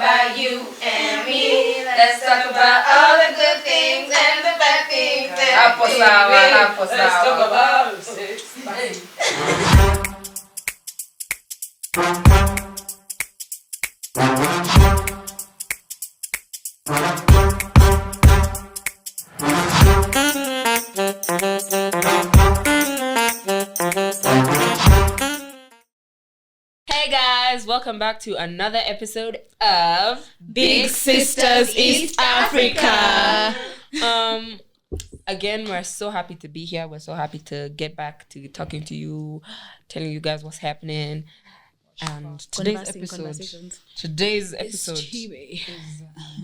about you and me. Let's talk about all the good things and the bad things. Let's talk about sex. Hey guys, welcome back to another episode of Big Sisters East Africa. Again, we're so happy to be here. We're so happy to get back to talking to you, telling you guys what's happening. And today's episode is, do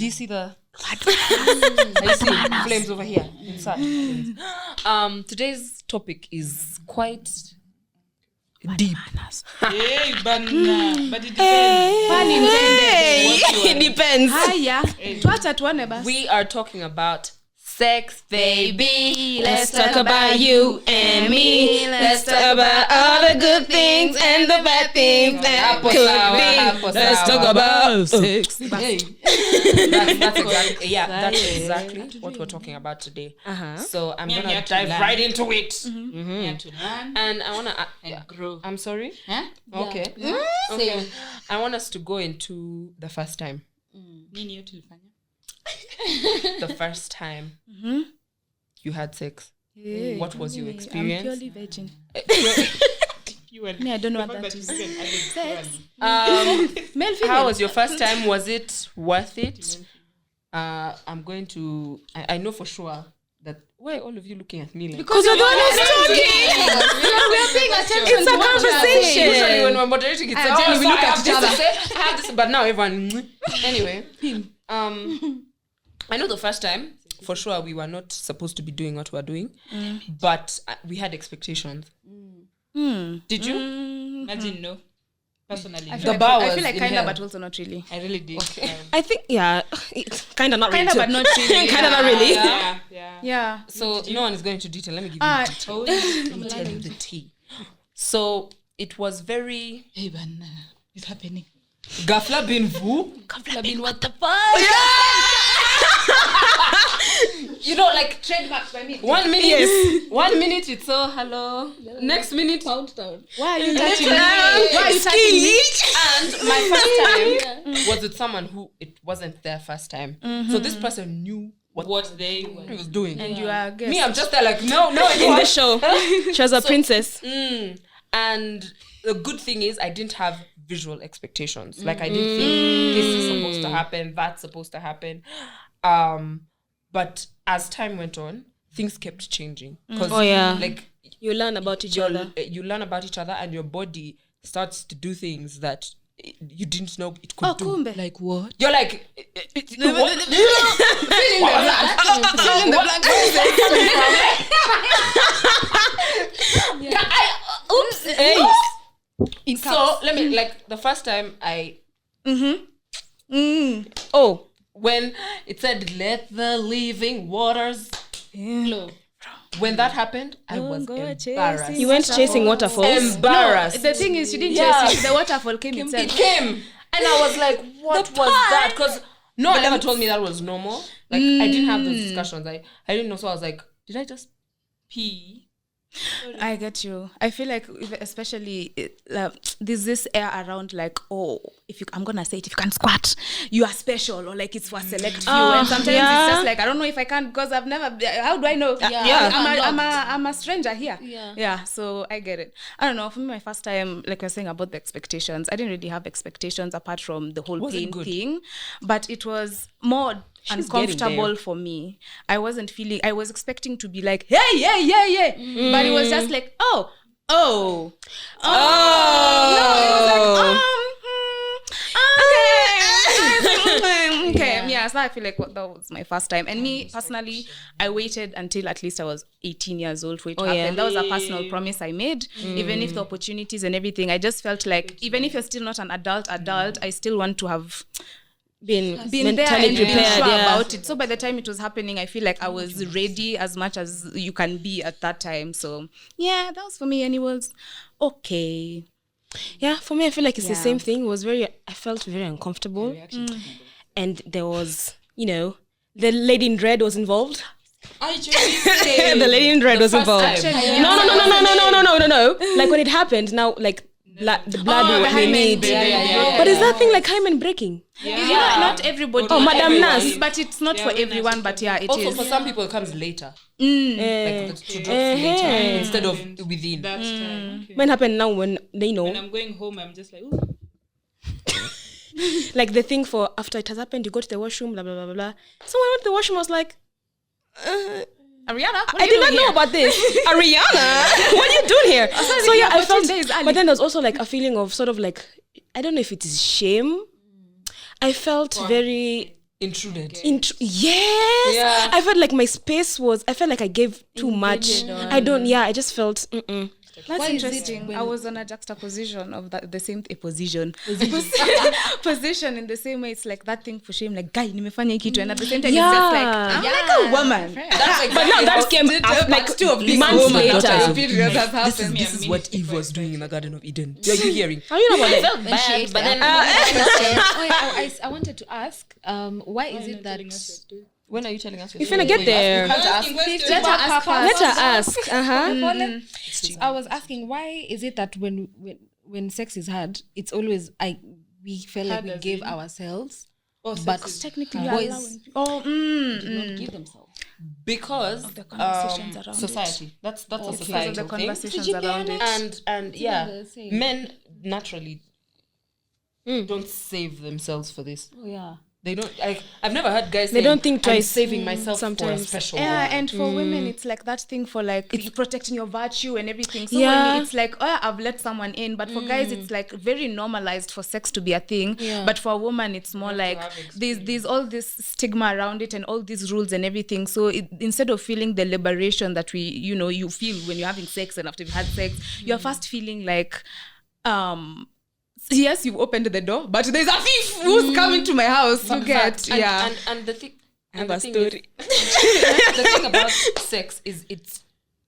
you see the I see flames over here inside? Today's topic is quite deep. But it depends. It depends. We are talking about sex, baby. Let's talk about you and me. Let's talk about all the good things and the bad things that could be. Let's talk about sex. That's exactly what we're talking about today. So I'm gonna dive right into it. To learn And I wanna and grow. I'm sorry. Huh? Okay. Okay. I want us to go into the first time. The first time you had sex. What was your experience? I'm purely virgin. Me, I don't know what that is. How was your first time? Was it worth it? I'm going to. I know for sure that. Why are all of you looking at me like? Because you're the one who's talking. We're paying attention. It's a conversation. Usually when we're moderating, it's Jenny, we look at each other. I have this, but now everyone. Anyway, I know the first time for sure we were not supposed to be doing what we're doing, but we had expectations. Did you? Imagine no. Personally, I The feel bar like, I was feel like in kind hell. of, but also not really. I really did. Okay. I think, yeah, kind of not really. Kind of, but not really. Kind of not really. Yeah. So no one is going to detail. Let me give you detail. Let me tell you the tea. So it was very. Hey, man, it's happening. Gafla bin vu. Gafla bin what the fuck? You know, like Trademarked by me. 1 minute. Yes. 1 minute it's hello. Next minute. Pound down. Why are you touching me? Why are you touching me? And my first time was with someone who it wasn't their first time. So this person knew what they he was doing. And you are a guest. Me, I'm just there like, no. In the show. She was a princess. And the good thing is I didn't have visual expectations. Like I didn't think this is supposed to happen, that's supposed to happen. But as time went on, things kept changing. Like you learn about each other. You learn about each other, and your body starts to do things that you didn't know it could do. Kumbe. Like what? You're like, Filling the blank. Oops. So let me like the first time I. When it said, let the living waters flow. When that happened, I was embarrassed. You went chasing waterfalls? Embarrassed. The thing is, you didn't chase it. The waterfall came itself. It came. And I was like, what was that? Because no one ever told me that was normal. Like, I didn't have those discussions. I didn't know. So I was like, did I just pee? I get you. I feel like, especially, there's this air around like, I'm gonna say it, if you can squat, you are special, or like it's for a select few. And sometimes it's just like, I don't know if I can because I've never. How do I know? I'm a stranger here. Yeah. So I get it. I don't know. For me, my first time, like we were saying about the expectations, I didn't really have expectations apart from the whole pain thing, but it was more uncomfortable for me. I wasn't feeling. I was expecting to be like, yeah, but it was just like, no. It was like, okay. Yeah, so I feel like that was my first time. And me personally, I waited until at least I was 18 years old for it to happen. That was a personal promise I made. Even if the opportunities and everything, I just felt like even if you're still not an adult, I still want to have been there and been sure about it. So by the time it was happening, I feel like I was ready as much as you can be at that time. So yeah, that was for me, and it was okay. Yeah, for me, I feel like it's the same thing. I felt very uncomfortable. And there was, the lady in red was involved. The lady in red was involved. No. Like when it happened, now like the blood we need. But is that thing like hymen breaking? Not everybody. Oh, Madam Nas. But it's not for everyone. But yeah, it is. Also, for some people, it comes later. Like the two drops later instead of within. That's time. Okay. When happened now when they know. When I'm going home, I'm just like, ooh. Like the thing for after it has happened, you go to the washroom, blah blah blah blah blah. Someone went to the washroom was like, Ariana, I did not know about this. Ariana, what are you doing here? So yeah, I felt. But then there's also like a feeling of sort of like, I don't know if it is shame. I felt very intruded. Yes. Yeah. I felt like my space was. I felt like I gave too much. I just felt. That's interesting. I was on a juxtaposition of the same position in the same way. It's like that thing for shame, like guy, nimefanya hiki kitu, and at the same time it's just like I'm like a woman. But now that came after like 2 of months later. This is what Eve was doing in the Garden of Eden. Are you hearing? How you know about I it? felt bad, but then I wanted to ask, why is it that When are you telling us? You're finna get there. Let her ask. I was asking, why is it that when sex is hard, it's always we feel like we gave ourselves, but technically boys did not give themselves because the conversations around society. That's a because societal of the thing. conversations around it. And yeah, men naturally don't save themselves for this. Oh yeah. They don't. I've never heard guys. They don't think twice. I'm saving myself Sometimes. for a special. Yeah, one. and for women, it's like that thing for like it's protecting your virtue and everything. So Yeah. when it's like, oh, I've let someone in, but for guys, it's like very normalized for sex to be a thing. Yeah. But for a woman, it's more like there's all this stigma around it and all these rules and everything. So instead of feeling the liberation that you feel when you're having sex and after you've had sex, you're first feeling like, yes, you've opened the door, but there's a thief who's coming to my house to get. And the thing. I have a story. The thing about sex is it's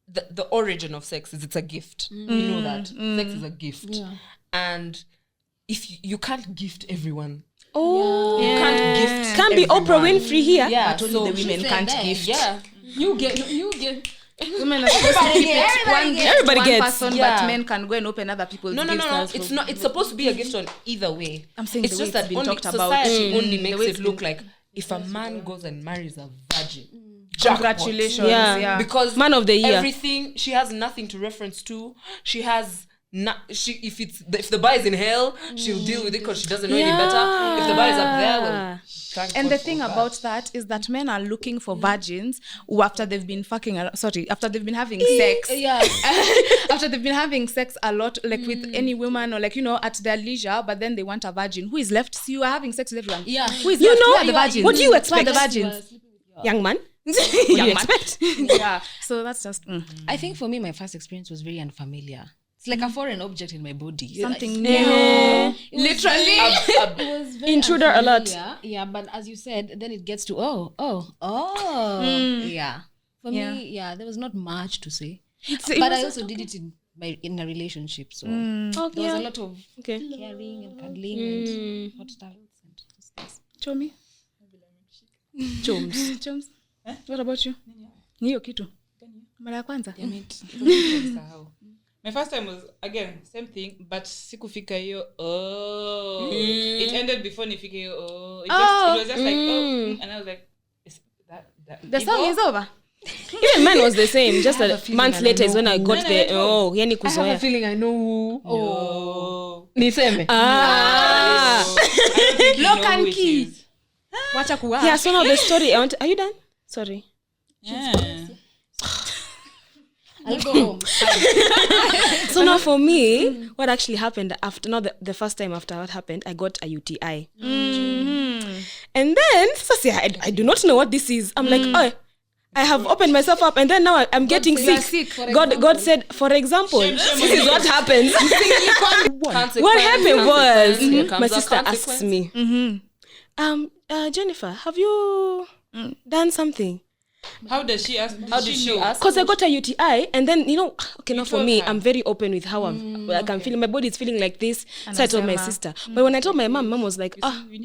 the origin of sex is it's a gift. You know that sex is a gift, and if you can't gift everyone. Oh, You can't gift. Can't be everyone. Oprah Winfrey here. Yeah, But only the women can't gift. Yeah, You get. Women are supposed to keep it one gift Everybody to one gets. person, Yeah. but men can go and open other people's No. gifts. It's not. It's supposed to be a gift on either way. I'm saying it's the way just it's that been only talked about. society only makes way it it's look like if a man goes and marries a virgin, Congratulations. Yeah. Yeah. because Man of the year. everything she has nothing to reference to. She has. If the bar is in hell, she'll deal with it because she doesn't know any better. If the bar is up there, well, thank And God the for thing that. about that is that men are looking for virgins who after they've been after they've been having sex. Yeah. After they've been having sex a lot, like with any woman or like, at their leisure, but then they want a virgin. Who is left? So you are having sex with everyone. Yeah. Who is left? Who are the virgins? What do you Who are expect? the virgins? Young man. What do you expect? Yeah. So that's just I think for me, my first experience was very unfamiliar. It's like a foreign object in my body. something Like, new. literally. It was very Intruder alert. unfamiliar. Yeah, but as you said, then it gets to yeah. For me, there was not much to say. But I also did it in a relationship, so there was a lot of caring and cuddling and hot towels and those things. Chomi. Choms. What about you? Ni hiyo kitu. Mara ya kwanza. My first time was again same thing, but sikufika hiyo it ended before nifike hiyo it was just like and I was like is that The song is over. Even mine was the same. Just a month later is when I got the yani I have a kuzoea. feeling I know who. oh Niseme. Lock and key. Wacha kuwa. Yeah, so now the story. Are you done? Sorry. yeah. I'll go home. So now for me, what actually happened after the first time after what happened, I got a UTI. And then I do not know what this is. I'm like, I have opened myself up and then now I'm getting sick. God said, for example, this is what happens. What happened was my sister asked me, Jennifer, have you done something? How does she ask? How did she ask? Because I got a UTI, and then okay, now for told me, her. I'm very open with how I'm feeling. My body is feeling like this, so I told my sister. But when I told my mom was like,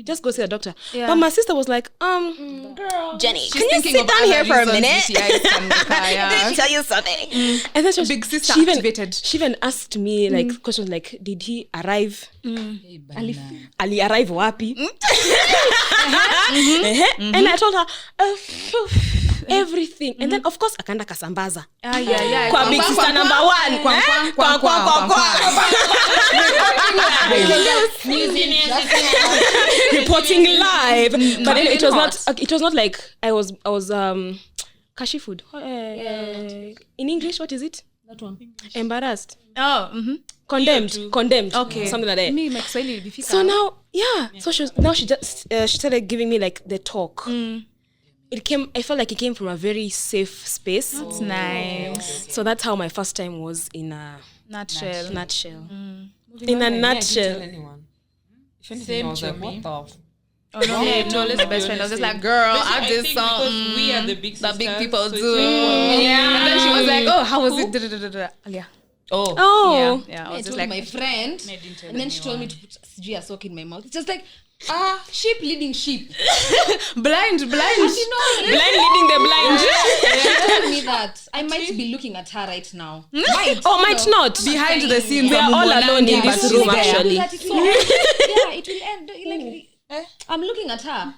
just go see the doctor. Yeah. But my sister was like, Girl. Jenny, can you sit down here for a minute? Let me tell you something. And then Big sister she activated. She even asked me like questions like, did he arrive? Ali arrive wapi? And I told her everything. And then of course akaenda kasambaza. Kwa big sister number 1. Reporting live. But then it was not like I was kashi food. In English, what is it? That one. Embarrassed. Condemned. Okay. Something like that. Me, my Kiswahili ilifika. So now, so she started giving me like the talk. I felt like it came from a very safe space. That's nice. So that's how my first time was in a Nutshell. In a I nutshell. didn't tell anyone. If anything, I was like, what the? Oh no, I told my best friend. I was just like, girl, I did because something we are the big sisters. that big people so it's do. like, well, And then she was like, oh, how was it? Yeah. Oh. Yeah. I I was just told like, my friend, I didn't tell and then she told me anyone. to put sijui a sock in my mouth. It's just like, sheep leading sheep. blind. You know, Blind leading the blind. she told me that I might be looking at her right now. Might not. behind the scenes. We are all alone in this room, actually. That it will end. Yeah, it will end. Like, I'm looking at her.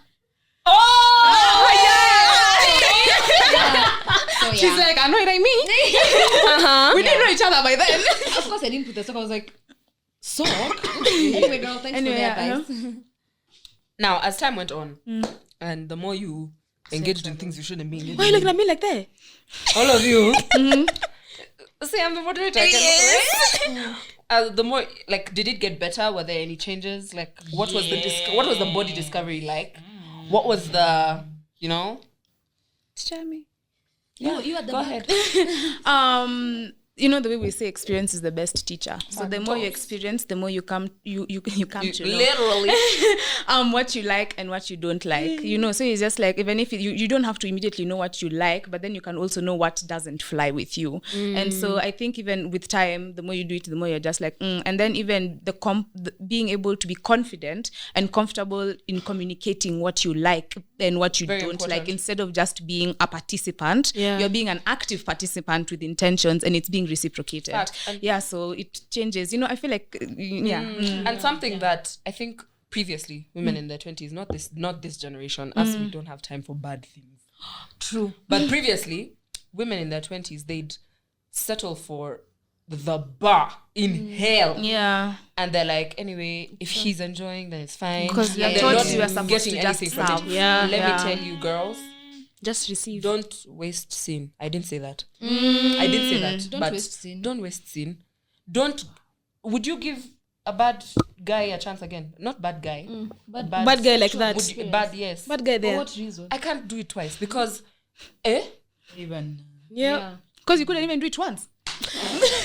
So, She's like, I know what I mean. We didn't know each other by then. of course, I didn't put the sock. I was like, sock? Anyway, girl, thanks for the advice. Now, as time went on, and the more you engaged in things you shouldn't be. Why are you looking at me like that? All of you. See, I'm the moderator. The more, like, did it get better? Were there any changes? Like, what was the body discovery like? What was the, Tell me. You are the Go ahead. The way we say experience is the best teacher. So the more you experience, the more you come to know Literally. what you like and what you don't like. So it's just like, even if you don't have to immediately know what you like, but then you can also know what doesn't fly with you. And so I think even with time, the more you do it, the more you're just like, and then even the being able to be confident and comfortable in communicating what you like and what you Very don't important. like, instead of just being a participant, Yeah. you're being an active participant with intentions, and it's being reciprocated. Fact. And- So it changes. I feel like And something that I think previously women in their 20s, not this generation, as we don't have time for bad things. True. But previously, women in their 20s, they'd settle for the bar in hell. Yeah. And they're like, anyway, if he's enjoying, then it's fine. Because And you're they're taught not you are supposed getting to just anything from it. serve. Yeah. Let Yeah. me tell you, girls, Just receive. don't waste sin. I didn't say that. I didn't say that. Don't but waste sin. Don't waste sin. Would you give a bad guy a chance again? Not bad guy. Bad guy like that. Would you, bad, yes. Bad guy For there. what reason? I can't do it twice because, Even. Yeah. Because you couldn't even do it once.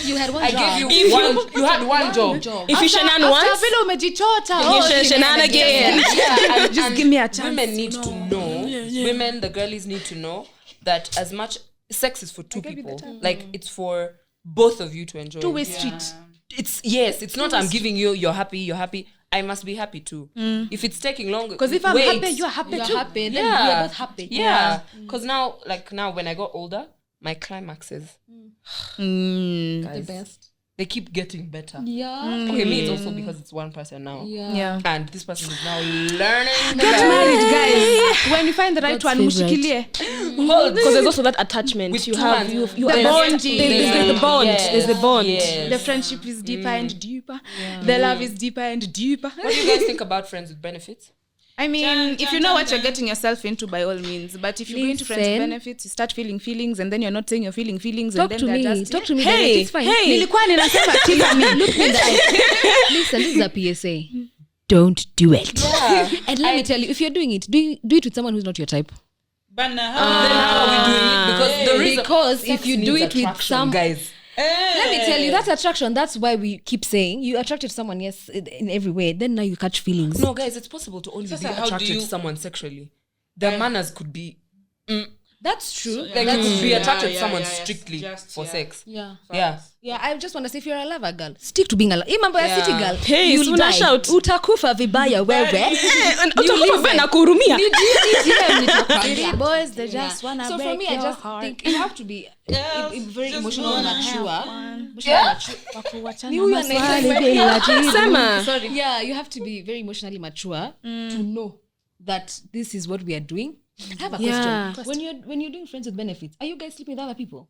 You had one I job. gave you one. You had one job. If you shenan once, you shenan again. Yeah, Just give me a chance. Women need to know. Women, the girlies need to know that as much sex is for two people. Like it's for both of you to enjoy. Two-way street. It's not I'm giving you, you're happy. I must be happy too. If it's taking longer, Because if I'm wait. happy, you're happy You're too. happy. Then we are both happy. Yeah. Because now when I got older, my climaxes, The best. they keep getting better. Yeah. Okay, me it's also because it's one person now. Yeah. And this person is now learning. Get married, guys. When you find the right God's one, favorite. mushikilie. because there's also that attachment. With You two have hands. you The there's- bonding. There's the bond. Yes. There's the bond. Yes. The friendship is deeper and deeper. The love is deeper and deeper. What do you guys think about friends with benefits? I mean, if you know what you're getting yourself into, by all means. But if you go into friends with Listen. benefits, you start feeling feelings, and then you're not saying you're feeling feelings, Talk and then to they're me. just Talk to me. Hey, direct. It's fine. hey. Nilikuwa ninasema tika me. Look me in the eye. Listen, this is a PSA. Don't do it. Yeah. And let me tell you, if you're doing it, do it with someone who's not your type. Bana. Then how are we doing it? Because the reason Because sex if you do needs it with attraction, some guys. Let me tell you, that's attraction. That's why we keep saying you attracted to someone, yes, in every way. Then now you catch feelings. No, guys, it's possible to only be how do attracted you- to someone sexually. Their manners could be. That's true. Like you could be attracted to someone strictly for sex. Yeah. I just want to say, if you're a lover girl, stick to being a lover. Mambo ya city girl. Hey, you'll die. shout. Utakufa vibaya wewe. City boys, they just wanna so break for me, I your just heart. think you have to be very emotional mature. Sorry. Yeah, you have to be very emotionally mature to know that this is what we are doing. I have a question. When you're doing friends with benefits, are you guys sleeping with other people?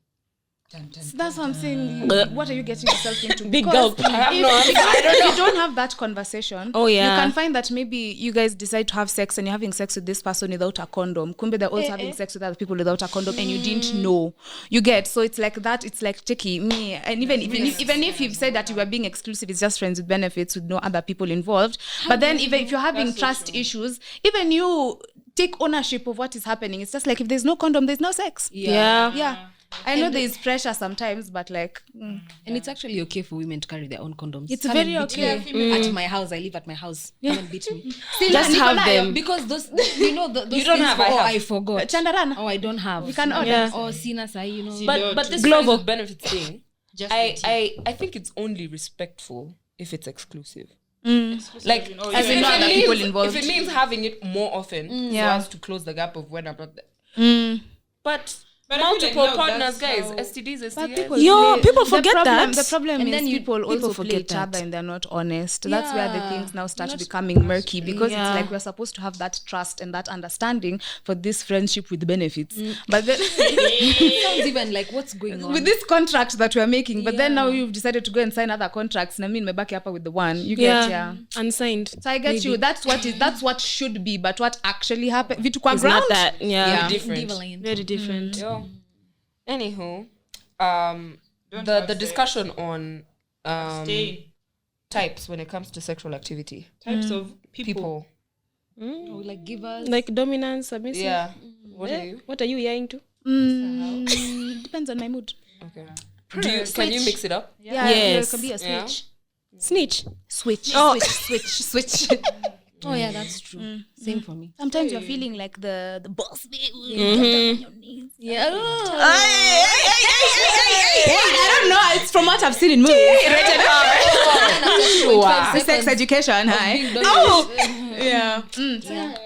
That's what I'm saying. What are you getting yourself into? Big gulp. If you don't have that conversation, you can find that maybe you guys decide to have sex and you're having sex with this person without a condom. Kumbe they're also having sex with other people without a condom and you didn't know. You get, so it's like that. It's like tricky. Me, and even if you've said that you were being exclusive, it's just friends with benefits with no other people involved. But then even if you're having trust issues, even you take ownership of what is happening. It's just like if there's no condom, there's no sex. Yeah. I know there's pressure sometimes, but like, and it's actually okay for women to carry their own condoms. It's very okay. At my house, I live at my house. Come and beat me. Just have them because those those you don't have. I forgot. Chandarana. I don't have. We can order. Or sina sai, But this friends with benefits thing, I think it's only respectful if it's exclusive. Like if it means having it more often so as to close the gap of when I'm not there. But multiple partners, guys, STDs, STIs. People forget that. The problem and is then people also forget play each that. other and they're not honest. That's where the things now start becoming murky because it's like we're supposed to have that trust and that understanding for this friendship with benefits. But then it sounds even like what's going on with this contract that we're making. But then now you've decided to go and sign other contracts. And I mean, mebaki hapa with the one you get, unsigned. So I get you. That's what should be, but what actually happened? Vitu kwa It's ground. not that. Yeah. Different. Very different. Anywho, the discussion on types when it comes to sexual activity. Types of people. like givers, like dominance, submissive. Yeah. What are you hearing to? Depends on my mood. Okay. Can you mix it up? Yeah. Yes. It can be a switch. Snitch. Switch. Switch. Oh yeah, that's true. Same for me. Sometimes you're feeling like the boss. Yeah. I don't know. It's from what I've seen in movies. Sex education. Hi. Yeah.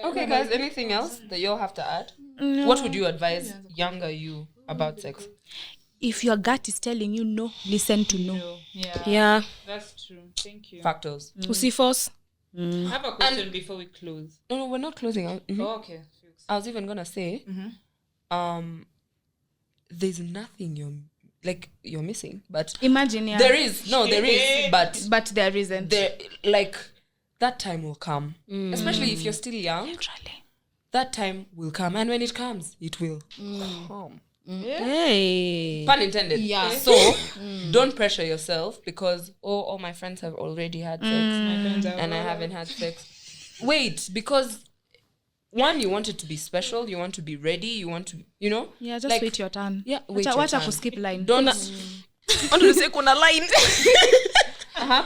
Okay, guys. Anything else that you'll have to add? No. What would you advise younger you about sex? If your gut is telling you no, listen to no. Yeah. That's true. Thank you. Factors. Usifos. I have a question before we close. No, we're not closing. Okay. I was even gonna say, there's nothing you're missing, but imagine there is, but there isn't. There, like that time will come, especially if you're still young. Literally, that time will come, and when it comes, it will come. Hey, pun intended. Yeah. So don't pressure yourself because all my friends have already had sex and I haven't had sex. Wait, because one, you want it to be special, you want to be ready, you want to, just like, wait your turn. Yeah, wait your turn. To skip line. Don't want to say kuna line.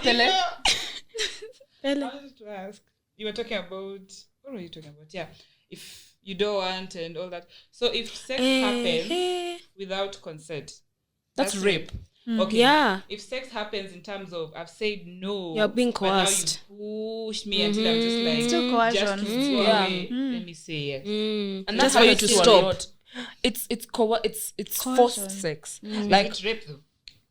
Pele. I wanted to ask. You were talking about, what were you talking about? Yeah, if you don't want and all that. So if sex happens without consent, that's rape. Okay. Yeah. If sex happens in terms of I've said no, you're being coerced. But now you push me until I'm just like still coercion. Just to go away. Let me say yes. And that's for you to stop. It's forced sex. Like it's rape though,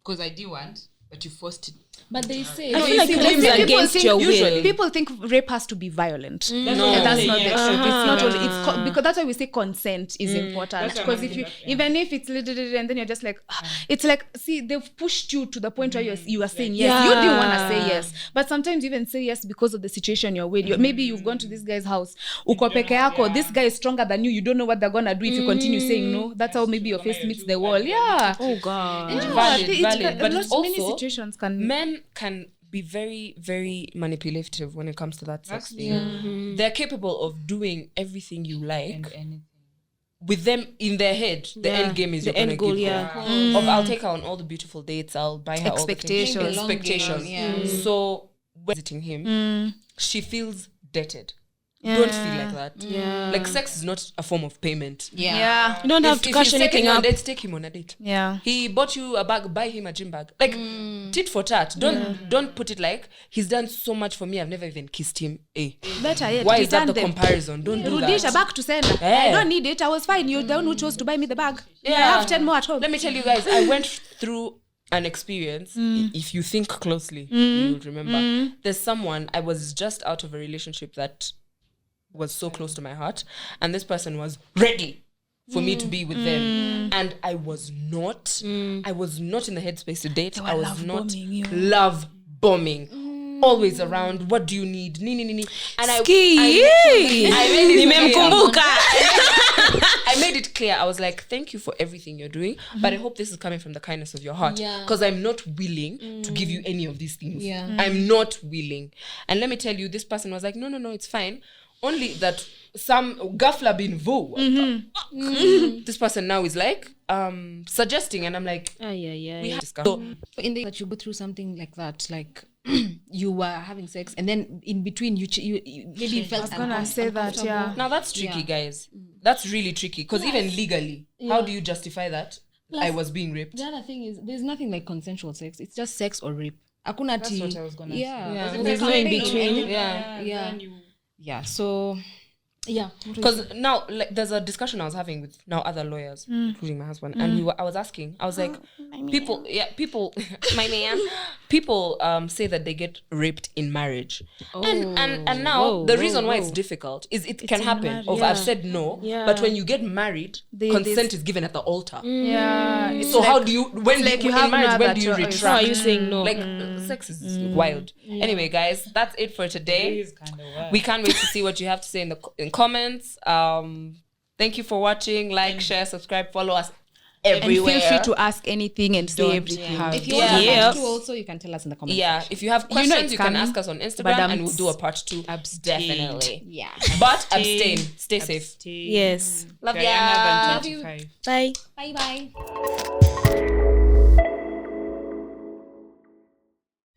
because I do want, but you forced it. But they say, I feel like rape is against your will. People think rape has to be violent. That's not the truth. It's not only. Because that's why we say consent is important. Because if you, even if it's and then you're just like, it's like, see, they've pushed you to the point where you are saying yes. You didn't want to say yes, but sometimes you even say yes because of the situation you're with. Maybe you've gone to this guy's house. Uko peke yako. This guy is stronger than you. You don't know what they're gonna do if you continue saying no. That's how maybe your face meets the wall. Yeah. Oh God. Valid. But also, many situations can be very, very manipulative when it comes to that sex thing. They're capable of doing everything you like. And with them in their head, the end game is the end goal. Of I'll take her on all the beautiful dates. I'll buy her expectations. all the expectations. So when visiting him, she feels dated. don't feel like that. Yeah. Like sex is not a form of payment. You don't have to If cash he's taking anything you on up. dates, take him on a date. Yeah. He bought you a bag, buy him a gym bag. Like tit for tat. Don't put it like he's done so much for me. I've never even kissed him. Better yet. Why is that return the them. comparison? Don't do Rudisha that. back to sender. Yeah. I don't need it. I was fine. You're the one who chose to buy me the bag. Yeah. I have 10 more at home. Let me tell you guys, I went through an experience. If you think closely, you'll remember. There's someone, I was just out of a relationship that was so close to my heart, and this person was ready for me to be with them, and I was not in the headspace to date. I was not love bombing, always around. What do you need? And I made it clear. I was like, thank you for everything you're doing, but I hope this is coming from the kindness of your heart, because I'm not willing to give you any of these things. I'm not willing. And let me tell you, this person was like, no, it's fine. Only that some gafla bin vo. This person now is like suggesting, and I'm like, we have discussed. So, in the that you go through something like that, like you were having sex, and then in between you maybe felt. I was gonna say that, yeah. Now that's tricky, guys. That's really tricky, because even legally, how do you justify that? I was being raped. The other thing is, there's nothing like consensual sex. It's just sex or rape. Akuna That's what I was gonna say. There's no in between. So because now, like, there's a discussion I was having with now other lawyers, including my husband, and I was asking, I was like, people my man, people say that they get raped in marriage, and now the reason why it's difficult is it can happen. I've said no, but when you get married, consent is given at the altar. So like, how do you when like you have in marriage when do you choice. retract? How are you saying no? Like sex is wild. Anyway, guys, that's it for today. It is kind of wild. We can't wait to see what you have to say in the comments. Thank you for watching. Like, share, subscribe, follow us everywhere. And feel free to ask anything and say everything. if you want a part 2 also, you can tell us in the comments. Yeah, if you have questions, it's you can coming. ask us on Instagram, and we'll do a part 2. Definitely. Yeah. But abstain. Stay safe. Yes. Love You're younger ya. than 25. Bye. Bye.